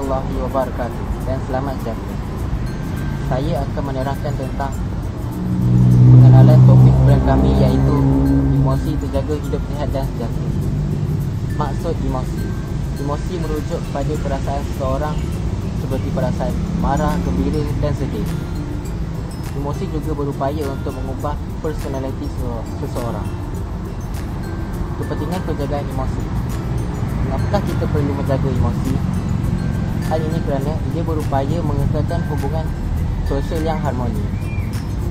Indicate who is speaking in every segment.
Speaker 1: warahmatullahi wabarakatuh dan selamat sejahtera. Saya akan menerangkan tentang pengenalan topik bulan kami, iaitu emosi terjaga hidup sihat dan sejahtera. Maksud emosi. Emosi merujuk kepada perasaan seseorang seperti perasaan marah, gembira dan sedih. Emosi juga berupaya untuk mengubah personaliti seseorang. Kepentingan penjagaan emosi. Mengapakah kita perlu menjaga emosi? Hal ini kerana ia berupaya mengekalkan hubungan sosial yang harmoni.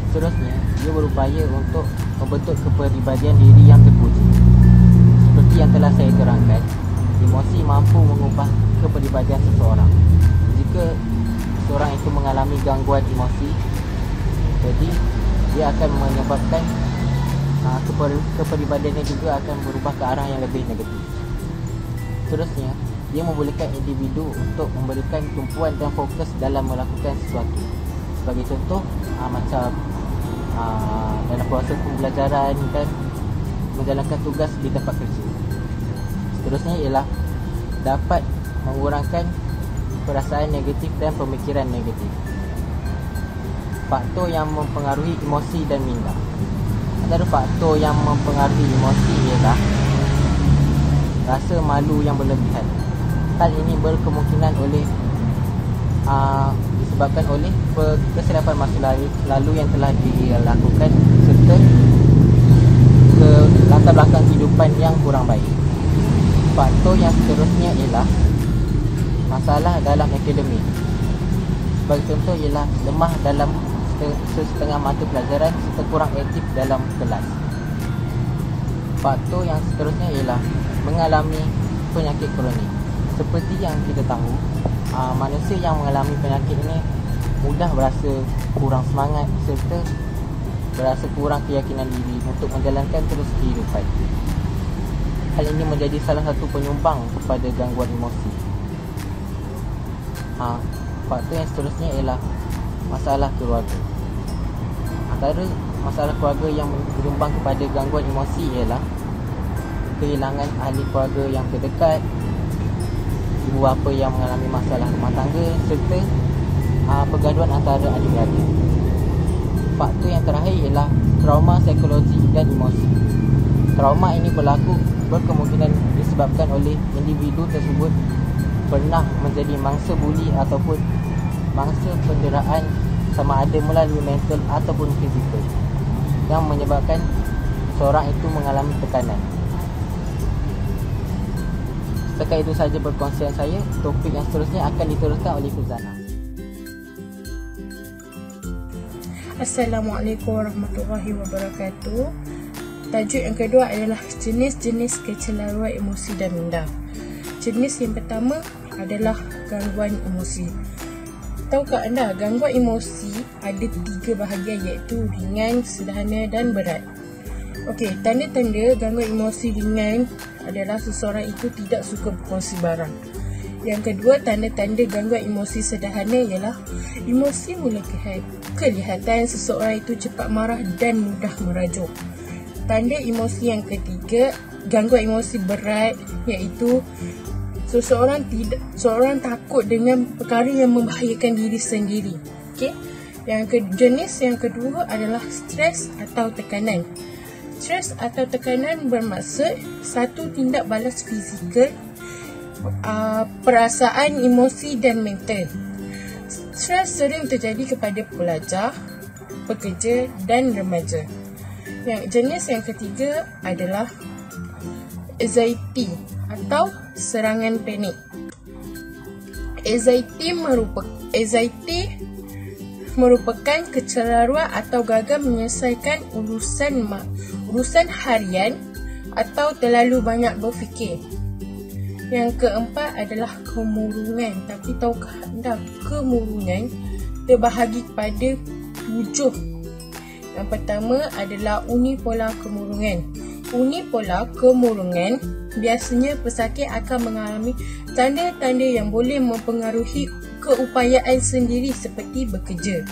Speaker 1: Seterusnya, ia berupaya untuk membentuk kepribadian diri yang terpuji. Seperti yang telah saya terangkan, emosi mampu mengubah kepribadian seseorang. Jika seseorang itu mengalami gangguan emosi, jadi dia akan menyebabkan kepribadiannya juga akan berubah ke arah yang lebih negatif. Seterusnya, dia membolehkan individu untuk memberikan tumpuan dan fokus dalam melakukan sesuatu. Sebagai contoh, macam dalam proses pembelajaran dan menjalankan tugas di tempat kerja. Seterusnya ialah dapat mengurangkan perasaan negatif dan pemikiran negatif. Faktor yang mempengaruhi emosi dan minda. Antara faktor yang mempengaruhi emosi ialah rasa malu yang berlebihan. Hal ini berkemungkinan disebabkan oleh kesilapan masa lalu yang telah dilakukan serta ke latar belakang kehidupan yang kurang baik. Faktor yang seterusnya ialah masalah dalam akademik. Sebagai contoh ialah lemah dalam setengah mata pelajaran serta kurang aktif dalam kelas. Faktor yang seterusnya ialah mengalami penyakit kronik. Seperti yang kita tahu, manusia yang mengalami penyakit ini mudah berasa kurang semangat serta berasa kurang keyakinan diri untuk menjalankan terus kehidupan. Hal ini menjadi salah satu penyumbang kepada gangguan emosi. Faktor yang seterusnya ialah masalah keluarga. Antara masalah keluarga yang menyumbang kepada gangguan emosi ialah kehilangan ahli keluarga yang terdekat, ibu bapa yang mengalami masalah rumah tangga serta pergaduhan antara adik-beradik. Faktor yang terakhir ialah trauma psikologi dan emosi. Trauma ini berkemungkinan disebabkan oleh individu tersebut pernah menjadi mangsa buli ataupun mangsa penderaan sama ada melalui mental ataupun fizikal yang menyebabkan seorang itu mengalami tekanan. Setakat itu saja perkongsian saya. Topik yang seterusnya akan diteruskan oleh Fuzana.
Speaker 2: Assalamualaikum warahmatullahi wabarakatuh. Tajuk yang kedua adalah jenis-jenis kecelaruan emosi dan minda. Jenis yang pertama adalah gangguan emosi. Tahukah anda, gangguan emosi ada 3 bahagian, iaitu ringan, sederhana dan berat. Okey, tanda-tanda gangguan emosi ringan adalah seseorang itu tidak suka berkongsi barang. Yang kedua, tanda-tanda gangguan emosi sederhana ialah emosi mula kelihatan seseorang itu cepat marah dan mudah merajuk. Tanda emosi yang ketiga, gangguan emosi berat, iaitu seseorang takut dengan perkara yang membahayakan diri sendiri. Okey. Jenis yang kedua adalah stres atau tekanan. Stres atau tekanan bermaksud satu tindak balas fizikal, perasaan, emosi dan mental. Stres sering terjadi kepada pelajar, pekerja dan remaja. Jenis yang ketiga adalah anxiety atau serangan panik. Anxiety merupakan kecelaruan atau gagal menyelesaikan urusan harian atau terlalu banyak berfikir. Yang keempat adalah kemurungan. Tapi tahukah anda, kemurungan terbahagi kepada 7. Yang pertama adalah unipolar kemurungan. Unipolar kemurungan biasanya pesakit akan mengalami tanda-tanda yang boleh mempengaruhi keupayaan sendiri seperti bekerja.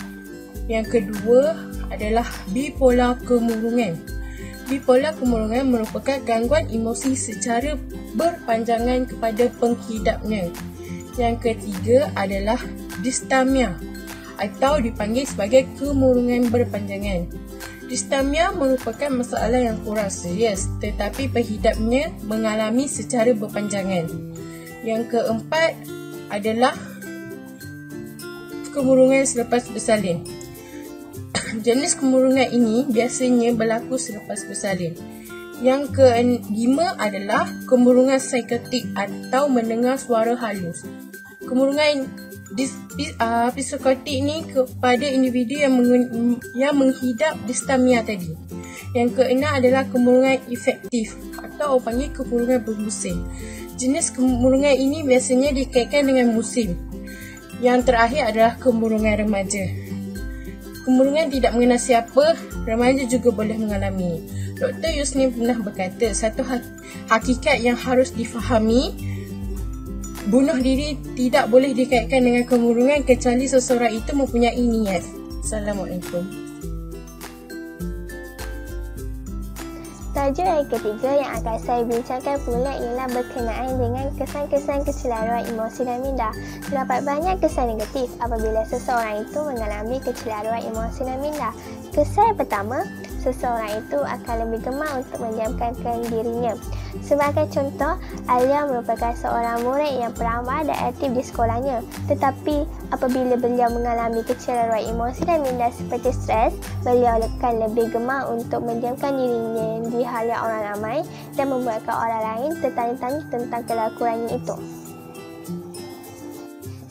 Speaker 2: Yang kedua adalah bipolar kemurungan. Bipolar kemurungan merupakan gangguan emosi secara berpanjangan kepada penghidapnya. Yang ketiga adalah distamia atau dipanggil sebagai kemurungan berpanjangan. Distamia merupakan masalah yang kurang serius tetapi pengidapnya mengalami secara berpanjangan. Yang keempat adalah kemurungan selepas bersalin. Jenis kemurungan ini biasanya berlaku selepas bersalin. Yang kelima adalah kemurungan psikotik atau mendengar suara halus. Kemurungan psikotik ni kepada individu yang menghidap distamia tadi. Yang keenam adalah kemurungan efektif atau panggil kemurungan bermusim. Jenis kemurungan ini biasanya dikaitkan dengan musim. Yang terakhir adalah kemurungan remaja. Kemurungan tidak mengenal siapa, remaja juga boleh mengalami. Dr. Yusni pernah berkata, satu hakikat yang harus difahami, bunuh diri tidak boleh dikaitkan dengan kemurungan kecuali seseorang itu mempunyai niat. Assalamualaikum.
Speaker 3: Tajuk yang ketiga yang akan saya bincangkan pula ialah berkenaan dengan kesan-kesan kecelaruan emosi dan minda. Terdapat banyak kesan negatif apabila seseorang itu mengalami kecelaruan emosi dan minda. Kesan yang pertama, seseorang itu akan lebih gemar untuk mendiamkan dirinya. Sebagai contoh, Alia merupakan seorang murid yang peramah dan aktif di sekolahnya. Tetapi apabila beliau mengalami kecelaruan emosi dan minda seperti stres, beliau akan lebih gemar untuk mendiamkan dirinya di hadapan orang ramai dan membuatkan orang lain tertanya-tanya tentang kelakuannya itu.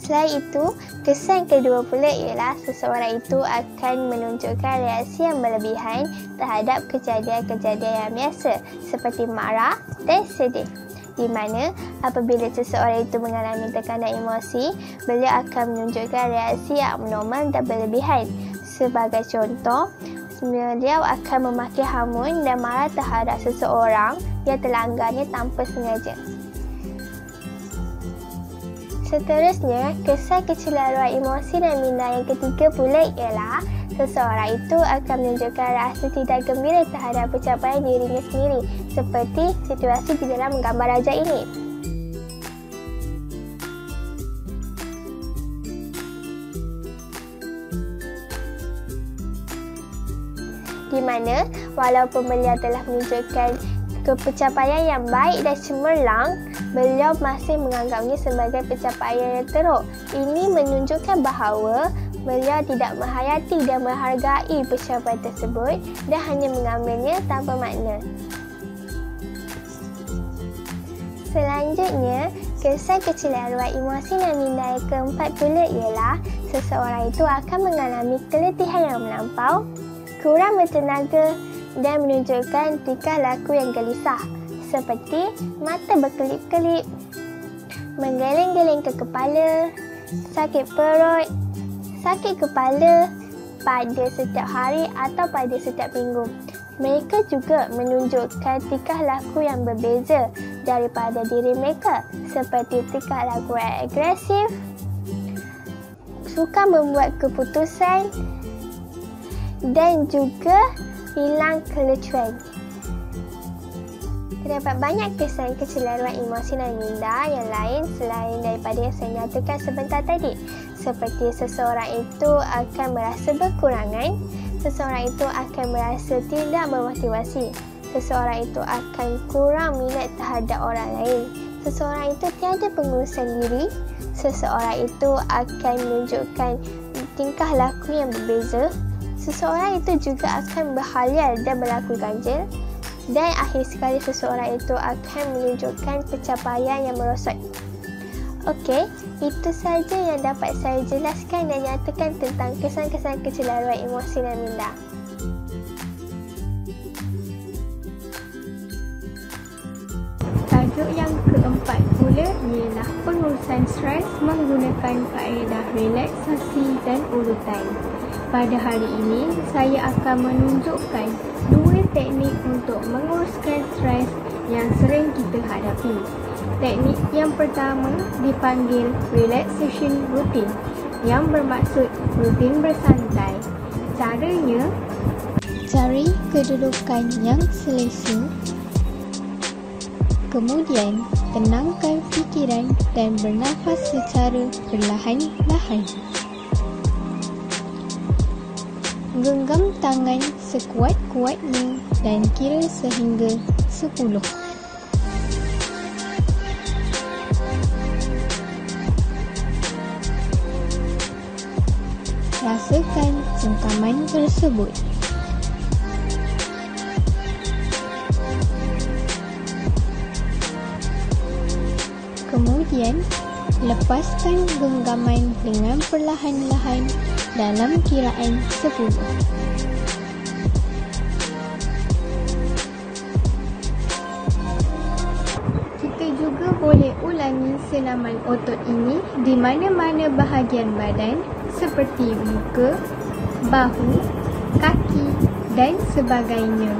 Speaker 3: Selain itu, kesan kedua pula ialah seseorang itu akan menunjukkan reaksi yang berlebihan terhadap kejadian-kejadian yang biasa seperti marah dan sedih. Di mana apabila seseorang itu mengalami tekanan emosi, beliau akan menunjukkan reaksi yang abnormal dan berlebihan. Sebagai contoh, beliau akan memaki hamun dan marah terhadap seseorang yang terlanggarnya tanpa sengaja. Seterusnya, kesan kecelaruan emosi dan minda yang ketiga pula ialah seseorang itu akan menunjukkan rasa tidak gembira terhadap pencapaian dirinya sendiri seperti situasi di dalam gambar raja ini. Di mana walaupun beliau telah menunjukkan pencapaian yang baik dan cemerlang, beliau masih menganggapnya sebagai pencapaian yang teruk. Ini menunjukkan bahawa beliau tidak menghayati dan menghargai pencapaian tersebut dan hanya mengambilnya tanpa makna. Selanjutnya, kesan kecelaruan emosi dan minda yang keempat pula ialah seseorang itu akan mengalami keletihan yang melampau, kurang bertenaga dan menunjukkan tingkah laku yang gelisah seperti mata berkelip-kelip, menggeleng-geleng ke kepala, sakit perut, sakit kepala pada setiap hari atau pada setiap minggu. Mereka juga menunjukkan tingkah laku yang berbeza daripada diri mereka seperti tingkah laku yang agresif, suka membuat keputusan dan juga hilang kelecuan. Terdapat banyak kesan kecelaruan emosi dan minda yang lain selain daripada yang saya nyatakan sebentar tadi. Seperti seseorang itu akan merasa berkurangan, seseorang itu akan merasa tidak bermotivasi, seseorang itu akan kurang minat terhadap orang lain, seseorang itu tiada pengurusan diri, seseorang itu akan menunjukkan tingkah laku yang berbeza, seseorang itu juga akan berhayal dan berlaku ganjil, dan akhir sekali seseorang itu akan menunjukkan pencapaian yang merosot. Okey, itu sahaja yang dapat saya jelaskan dan nyatakan tentang kesan-kesan kecelaruan emosi dan minda.
Speaker 4: Tajuk yang keempat pula ialah pengurusan stres menggunakan kaedah relaksasi dan urutan. Pada hari ini, saya akan menunjukkan dua teknik untuk menguruskan stres yang sering kita hadapi. Teknik yang pertama dipanggil relaxation routine yang bermaksud rutin bersantai. Caranya, cari kedudukan yang selesa, kemudian tenangkan fikiran dan bernafas secara perlahan-lahan. Genggam tangan sekuat-kuatnya dan kira sehingga 10. Rasakan cengkaman tersebut. Kemudian, lepaskan genggaman dengan perlahan-lahan dalam kiraan 10. Kita juga boleh ulangi senaman otot ini di mana-mana bahagian badan seperti muka, bahu, kaki dan sebagainya.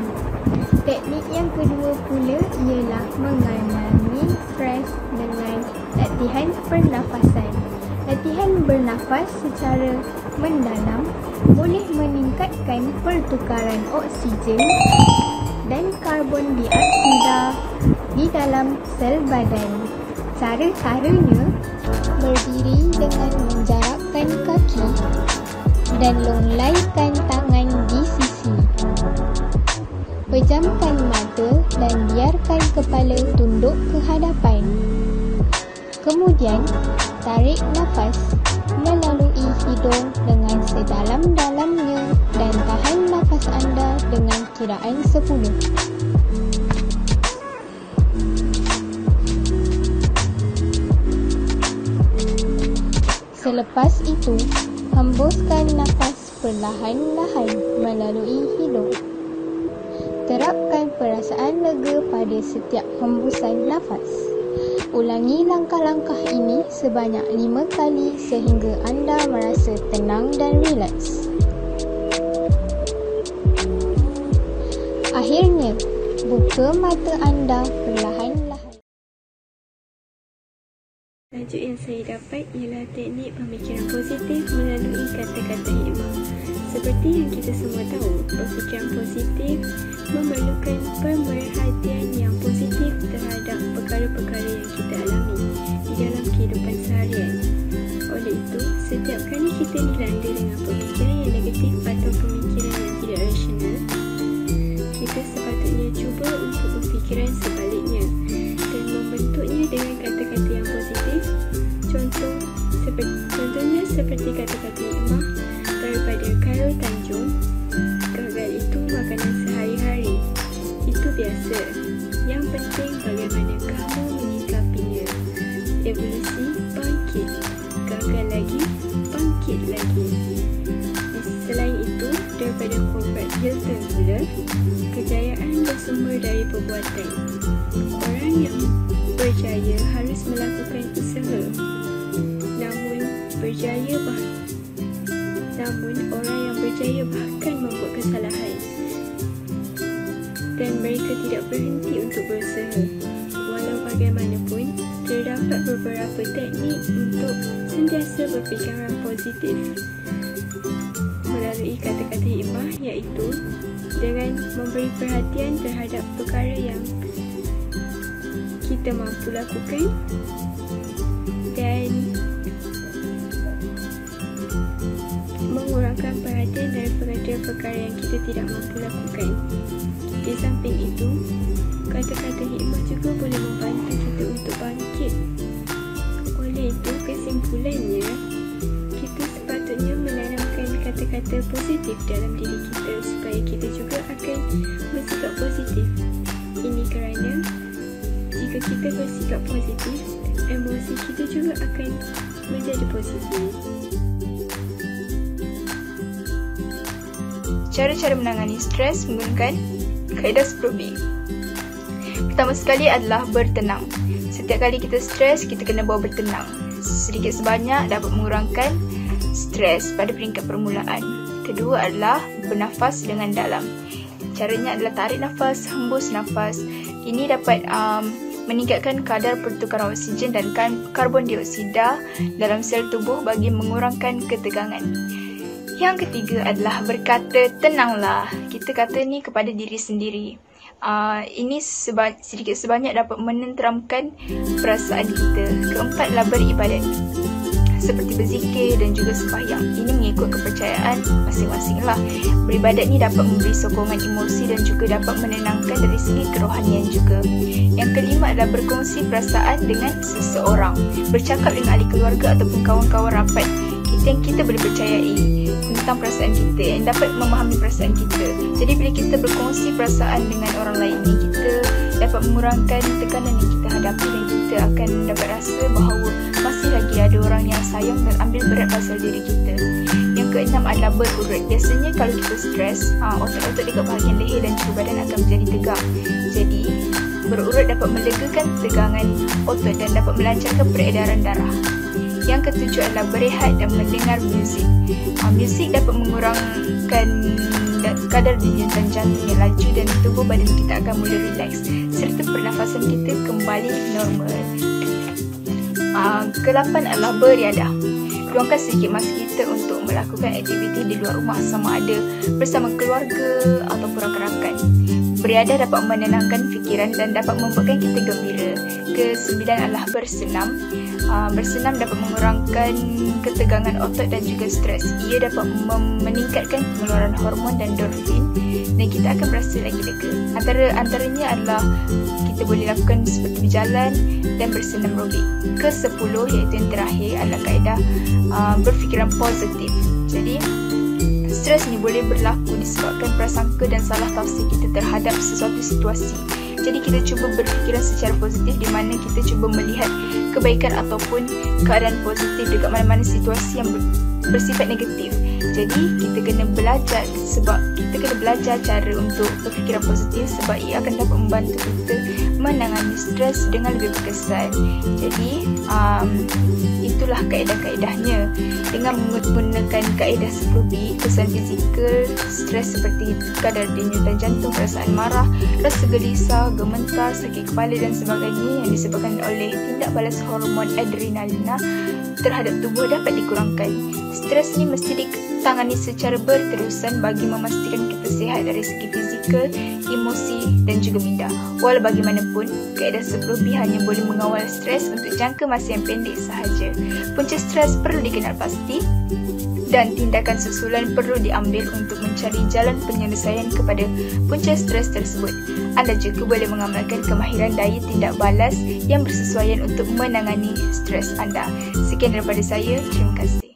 Speaker 4: Teknik yang kedua pula ialah mengalami stres dengan latihan pernafasan. Latihan bernafas secara mendalam boleh meningkatkan pertukaran oksigen dan karbon dioksida di dalam sel badan. Cara-caranya berdiri dengan menjarakkan kaki dan longlaikan tangan di sisi. Pejamkan mata dan biarkan kepala tunduk ke hadapan. Kemudian, tarik nafas melalui hidung dengan sedalam-dalamnya dan tahan nafas anda dengan kiraan 10. Selepas itu, hembuskan nafas perlahan-lahan melalui hidung. Terapkan perasaan lega pada setiap hembusan nafas. Ulangi langkah-langkah ini sebanyak 5 kali sehingga anda merasa tenang dan rileks. Akhirnya, buka mata anda perlahan-lahan.
Speaker 5: Tajuk yang saya dapat ialah teknik pemikiran positif melalui kata-kata hikmah. Seperti yang kita semua tahu, berfikiran positif memerlukan pemerhatian yang positif terhadap perkara-perkara yang kita alami di dalam kehidupan seharian. Oleh itu, setiap kali kita dilanda dengan pemikiran yang negatif atau pemikiran yang tidak rasional, kita sepatutnya cuba untuk berfikiran sebaliknya dan membentuknya dengan kata-kata yang positif. Contohnya seperti kata-kata hikmah daripada Khairul Tanjung, gagal itu makanan sehari-hari. Itu biasa. Yang penting bagaimana kamu menyikapinya. Evolusi bangkit. Gagal lagi, bangkit lagi. Selain itu, daripada Robert Hilton pula, kejayaan bersumber dari perbuatan. Orang yang berjaya harus melakukan usaha. Namun orang yang berjaya bahkan membuat kesalahan dan mereka tidak berhenti untuk berusaha. Walau bagaimanapun, terdapat beberapa teknik untuk sentiasa berfikiran positif melalui kata-kata hikmah, iaitu dengan memberi perhatian terhadap perkara yang kita mampu lakukan dan mengurangkan perhatian dari perkara-perkara yang kita tidak mampu lakukan. Di samping itu, kata-kata hikmah juga boleh membantu kita untuk bangkit. Oleh itu, kesimpulannya, kita sepatutnya menanamkan kata-kata positif dalam diri kita supaya kita juga akan bersikap positif. Ini kerana jika kita bersikap positif, emosi kita juga akan menjadi positif.
Speaker 6: Cara-cara menangani stres menggunakan kaedah 10B. Pertama sekali adalah bertenang. Setiap kali kita stres, kita kena bawa bertenang. Sedikit sebanyak dapat mengurangkan stres pada peringkat permulaan. Kedua adalah bernafas dengan dalam. Caranya adalah tarik nafas, hembus nafas. Ini dapat meningkatkan kadar pertukaran oksigen dan karbon dioksida dalam sel tubuh bagi mengurangkan ketegangan. Yang ketiga adalah berkata tenanglah. Kita kata ni kepada diri sendiri. Ini sedikit sebanyak dapat menenteramkan perasaan kita. Keempatlah beribadat, seperti berzikir dan juga sembahyang. Ini mengikut kepercayaan masing-masing lah. Beribadat ni dapat memberi sokongan emosi dan juga dapat menenangkan dari segi kerohanian juga. Yang kelima adalah berkongsi perasaan dengan seseorang. Bercakap dengan ahli keluarga ataupun kawan-kawan rapat yang kita boleh percayai tentang perasaan kita, yang dapat memahami perasaan kita. Jadi bila kita berkongsi perasaan dengan orang lain ni, kita dapat mengurangkan tekanan yang kita hadapi dan kita akan dapat rasa bahawa masih lagi ada orang yang sayang dan ambil berat pasal diri kita. Yang keenam adalah berurut. Biasanya kalau kita stres, otot-otot dekat bahagian leher dan juga badan akan menjadi tegang. Jadi berurut dapat melegakan tegangan otot dan dapat melancarkan peredaran darah. Yang ketujuh adalah berehat dan mendengar muzik. Muzik dapat mengurangkan kadar denyutan jantung yang laju dan tubuh badan kita akan mula rileks serta pernafasan kita kembali normal. Ke-8 adalah beriadah. Luangkan sedikit masa kita untuk melakukan aktiviti di luar rumah, sama ada bersama keluarga ataupun rakan-rakan. Beriadah dapat menenangkan fikiran dan dapat membuatkan kita gembira. Ke-9 adalah bersenam. Bersenam dapat mengurangkan ketegangan otot dan juga stres. Ia dapat meningkatkan pengeluaran hormon dan endorfin dan kita akan berasa lagi lega. Antaranya adalah kita boleh lakukan seperti berjalan dan bersenam aerobik. Ke-10 iaitu yang terakhir adalah kaedah berfikiran positif. Jadi stres ni boleh berlaku disebabkan prasangka dan salah tafsir kita terhadap sesuatu situasi. Jadi kita cuba berfikiran secara positif di mana kita cuba melihat kebaikan ataupun keadaan positif dekat mana-mana situasi yang bersifat negatif. Jadi kita kena belajar cara untuk berfikiran positif sebab ia akan dapat membantu kita menangani stres dengan lebih berkesan. Jadi itulah kaedah-kaedahnya. Dengan menggunakan kaedah 10B, kesan fizikal, stres seperti kadar denyutan jantung, perasaan marah, rasa gelisah, gemetar, sakit kepala dan sebagainya yang disebabkan oleh tindak balas hormon adrenalina terhadap tubuh dapat dikurangkan. Stres ni mesti ditangani secara berterusan bagi memastikan kita sihat dari segi fizikal, emosi dan juga minda. Walau bagaimanapun, kaedah 10B hanya boleh mengawal stres untuk jangka masa yang pendek sahaja. Punca stres perlu dikenal pasti dan tindakan susulan perlu diambil untuk mencari jalan penyelesaian kepada punca stres tersebut. Anda juga boleh mengamalkan kemahiran daya tindak balas yang bersesuaian untuk menangani stres anda. Sekian daripada saya, terima kasih.